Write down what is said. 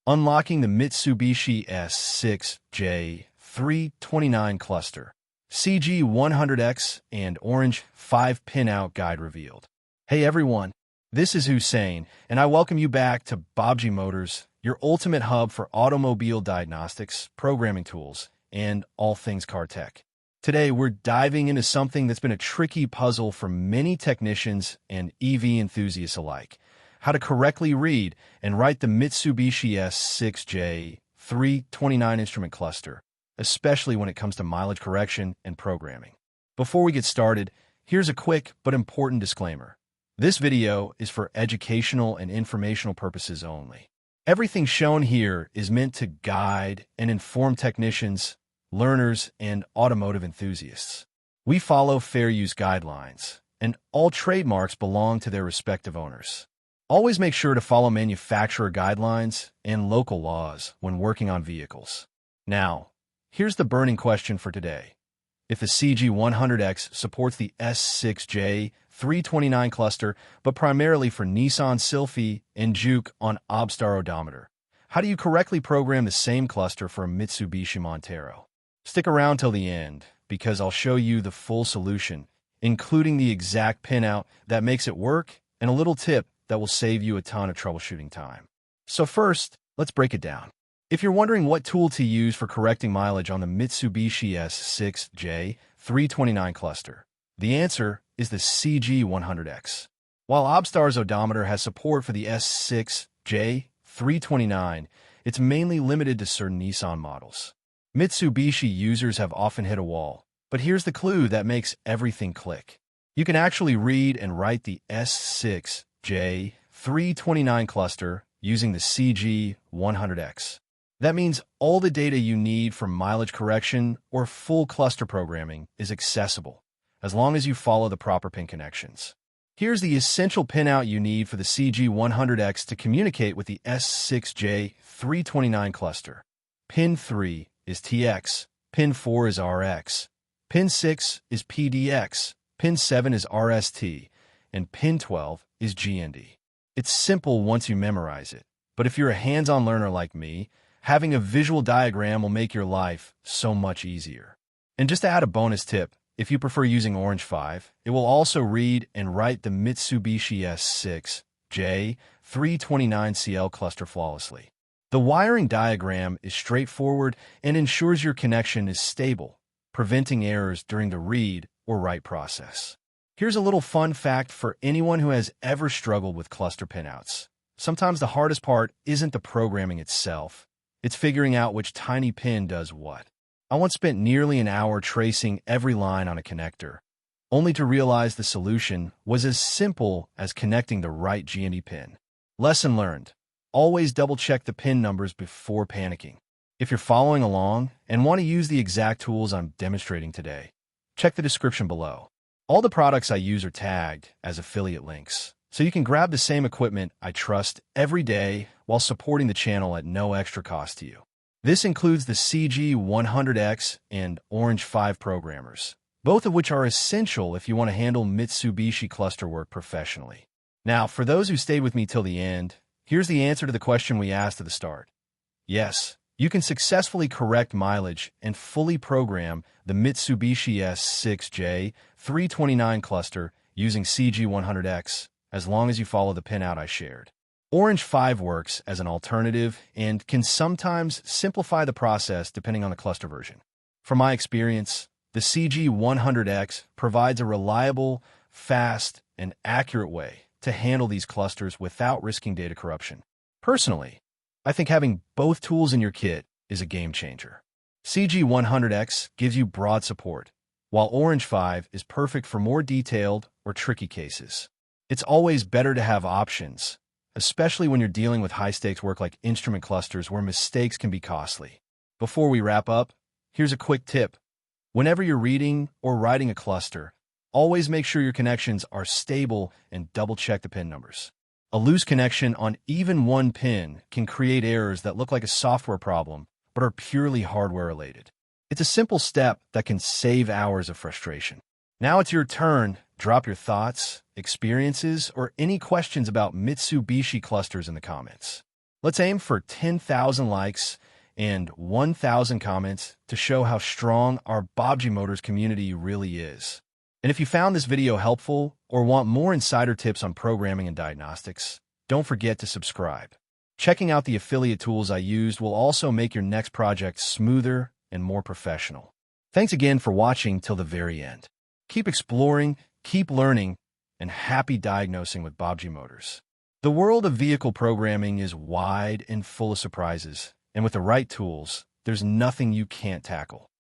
Unlocking the Mitsubishi S6J329 cluster, CG100X and Orange5 Pinout guide revealed. Hey everyone, this is Hussein, and I welcome you back to Baabji Motors, your ultimate hub for automobile diagnostics, programming tools, and all things car tech. Today, we're diving into something that's been a tricky puzzle for many technicians and EV enthusiasts alike: how to correctly read and write the Mitsubishi S6J329 instrument cluster, especially when it comes to mileage correction and programming. Before we get started, here's a quick but important disclaimer. This video is for educational and informational purposes only. Everything shown here is meant to guide and inform technicians, learners, and automotive enthusiasts. We follow fair use guidelines, and all trademarks belong to their respective owners. Always make sure to follow manufacturer guidelines and local laws when working on vehicles. Now, here's the burning question for today. If the CG100X supports the S6J329 cluster, but primarily for Nissan Sylphy and Juke on OBDSTAR Odometer, how do you correctly program the same cluster for a Mitsubishi Montero? Stick around till the end, because I'll show you the full solution, including the exact pinout that makes it work and a little tip that will save you a ton of troubleshooting time. So first, let's break it down. If you're wondering what tool to use for correcting mileage on the Mitsubishi S6J329 cluster, the answer is the CG100X. While OBDSTAR's odometer has support for the S6J329, it's mainly limited to certain Nissan models. Mitsubishi users have often hit a wall, but here's the clue that makes everything click. You can actually read and write the S6J329 cluster using the CG100X. That means all the data you need for mileage correction or full cluster programming is accessible, as long as you follow the proper pin connections. Here's the essential pinout you need for the CG100X to communicate with the S6J329 cluster. Pin 3 is TX, Pin 4 is RX, Pin 6 is PDX, Pin 7 is RST, and Pin 12 is GND. It's simple once you memorize it, but if you're a hands-on learner like me, having a visual diagram will make your life so much easier. And just to add a bonus tip, if you prefer using Orange5, it will also read and write the Mitsubishi S6J329CL cluster flawlessly. The wiring diagram is straightforward and ensures your connection is stable, preventing errors during the read or write process. Here's a little fun fact for anyone who has ever struggled with cluster pinouts. Sometimes the hardest part isn't the programming itself, it's figuring out which tiny pin does what. I once spent nearly an hour tracing every line on a connector, only to realize the solution was as simple as connecting the right GND pin. Lesson learned. Always double-check the pin numbers before panicking. If you're following along and want to use the exact tools I'm demonstrating today, check the description below. All the products I use are tagged as affiliate links, so you can grab the same equipment I trust every day while supporting the channel at no extra cost to you. This includes the CG100X and Orange5 programmers, both of which are essential if you want to handle Mitsubishi cluster work professionally. Now, for those who stayed with me till the end, here's the answer to the question we asked at the start. Yes, you can successfully correct mileage and fully program the Mitsubishi S6J329 cluster using CG100X, as long as you follow the pinout I shared. Orange5 works as an alternative and can sometimes simplify the process depending on the cluster version. From my experience, the CG100X provides a reliable, fast, and accurate way to handle these clusters without risking data corruption. Personally, I think having both tools in your kit is a game changer. CG100X gives you broad support, while Orange5 is perfect for more detailed or tricky cases. It's always better to have options, especially when you're dealing with high-stakes work like instrument clusters where mistakes can be costly. Before we wrap up, here's a quick tip. Whenever you're reading or writing a cluster, always make sure your connections are stable and double-check the pin numbers. A loose connection on even one pin can create errors that look like a software problem, but are purely hardware-related. It's a simple step that can save hours of frustration. Now it's your turn. Drop your thoughts, experiences, or any questions about Mitsubishi clusters in the comments. Let's aim for 10,000 likes and 1,000 comments to show how strong our Baabji Motors community really is. And if you found this video helpful or want more insider tips on programming and diagnostics, don't forget to subscribe. Checking out the affiliate tools I used will also make your next project smoother and more professional. Thanks again for watching till the very end. Keep exploring, keep learning, and happy diagnosing with Baabji Motors. The world of vehicle programming is wide and full of surprises, and with the right tools, there's nothing you can't tackle.